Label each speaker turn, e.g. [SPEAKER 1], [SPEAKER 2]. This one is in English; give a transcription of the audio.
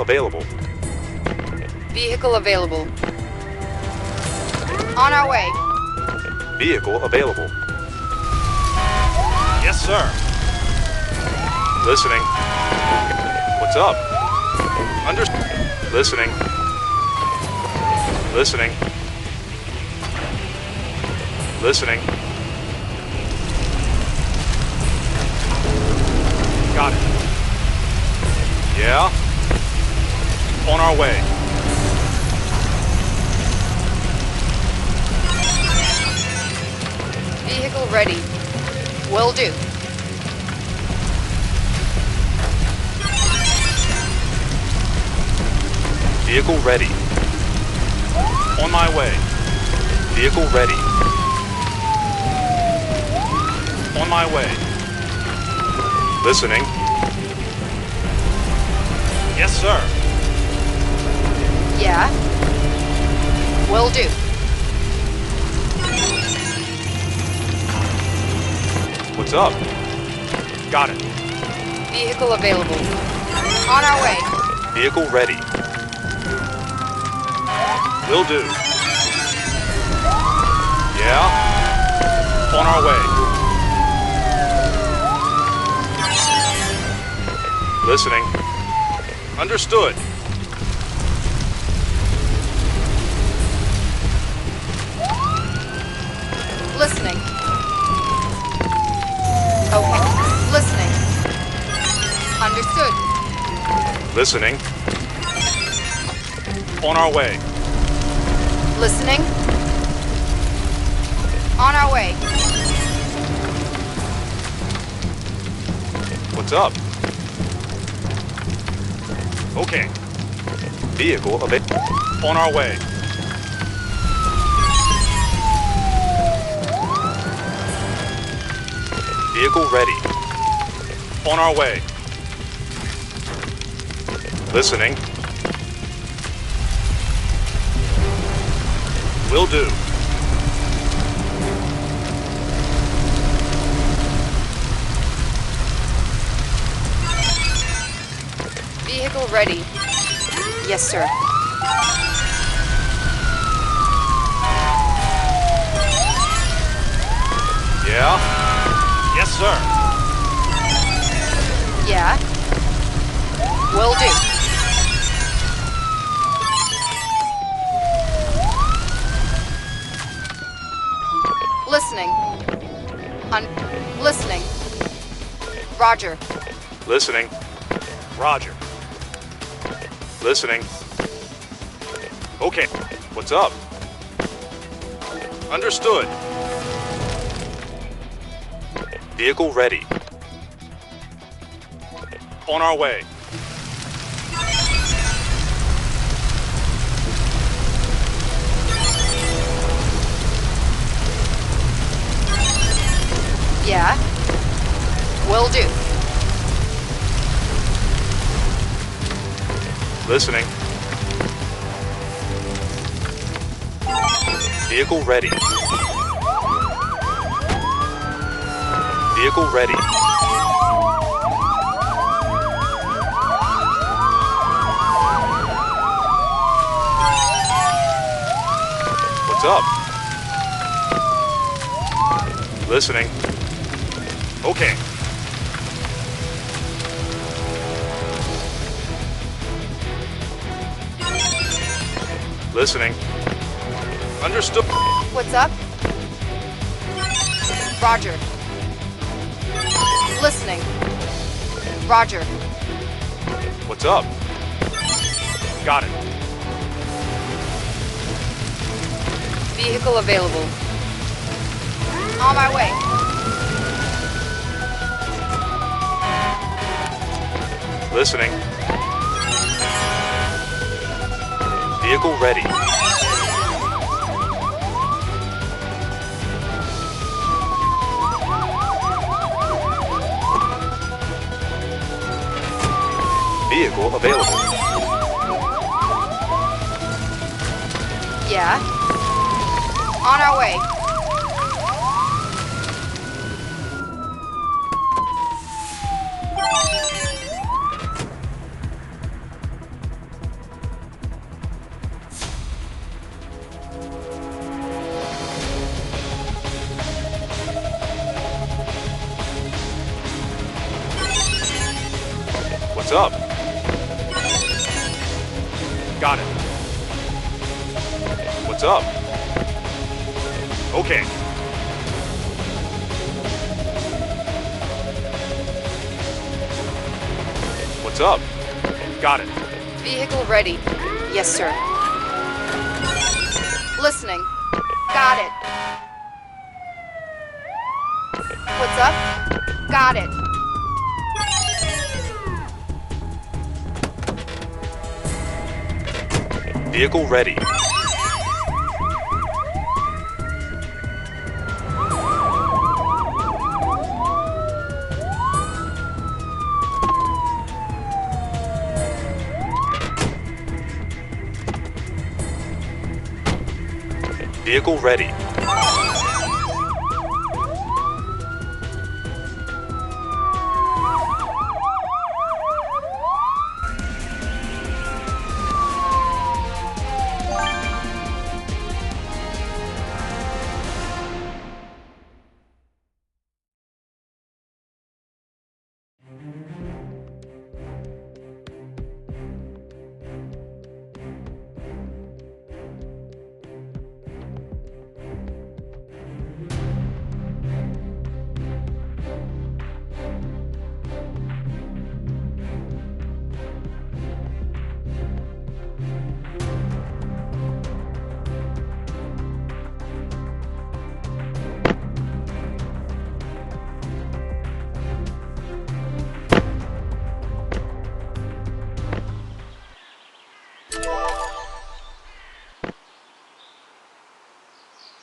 [SPEAKER 1] available.
[SPEAKER 2] Vehicle available. On our way.
[SPEAKER 1] Vehicle available.
[SPEAKER 3] Yes, sir.
[SPEAKER 1] Listening. What's up? Listening. Listening. Listening.
[SPEAKER 3] Got it.
[SPEAKER 1] Yeah?
[SPEAKER 3] On our way.
[SPEAKER 2] Vehicle ready. Will do.
[SPEAKER 1] Vehicle ready.
[SPEAKER 3] On my way.
[SPEAKER 1] Vehicle ready.
[SPEAKER 3] On my way.
[SPEAKER 1] Listening.
[SPEAKER 3] Yes, sir.
[SPEAKER 2] Yeah. Will do.
[SPEAKER 1] What's up?
[SPEAKER 3] Got it.
[SPEAKER 2] Vehicle available. On our way.
[SPEAKER 1] Vehicle ready.
[SPEAKER 3] Will do.
[SPEAKER 1] Yeah?
[SPEAKER 3] On our way.
[SPEAKER 1] Listening.
[SPEAKER 3] Understood.
[SPEAKER 2] Listening. Okay. Listening. Understood.
[SPEAKER 1] Listening.
[SPEAKER 3] On our way.
[SPEAKER 2] Listening. On our way.
[SPEAKER 1] What's up?
[SPEAKER 3] Okay.
[SPEAKER 1] Vehicle available.
[SPEAKER 3] On our way.
[SPEAKER 1] Vehicle ready.
[SPEAKER 3] On our way.
[SPEAKER 1] Listening.
[SPEAKER 3] Will do.
[SPEAKER 2] Vehicle ready. Yes, sir.
[SPEAKER 1] Yeah?
[SPEAKER 3] Yes, sir.
[SPEAKER 2] Yeah. Will do. Listening. Listening. Roger.
[SPEAKER 1] Listening.
[SPEAKER 3] Roger.
[SPEAKER 1] Listening.
[SPEAKER 3] Okay.
[SPEAKER 1] What's up?
[SPEAKER 3] Understood.
[SPEAKER 1] Vehicle ready.
[SPEAKER 3] On our way.
[SPEAKER 2] Yeah. Will do.
[SPEAKER 1] Listening. Vehicle ready. Vehicle ready. What's up? Listening.
[SPEAKER 3] Okay.
[SPEAKER 1] Listening.
[SPEAKER 3] Understood.
[SPEAKER 2] What's up? Roger. Listening. Roger.
[SPEAKER 1] What's up?
[SPEAKER 3] Got it.
[SPEAKER 2] Vehicle available. On my way.
[SPEAKER 1] Listening. Vehicle ready. Vehicle available.
[SPEAKER 2] Yeah. On our way.
[SPEAKER 1] up?
[SPEAKER 3] Got it.
[SPEAKER 1] What's up?
[SPEAKER 3] Okay.
[SPEAKER 1] What's up?
[SPEAKER 3] Got it.
[SPEAKER 2] Vehicle ready. Yes, sir. Listening. Got it. What's up? Got it.
[SPEAKER 1] Vehicle ready. Vehicle ready.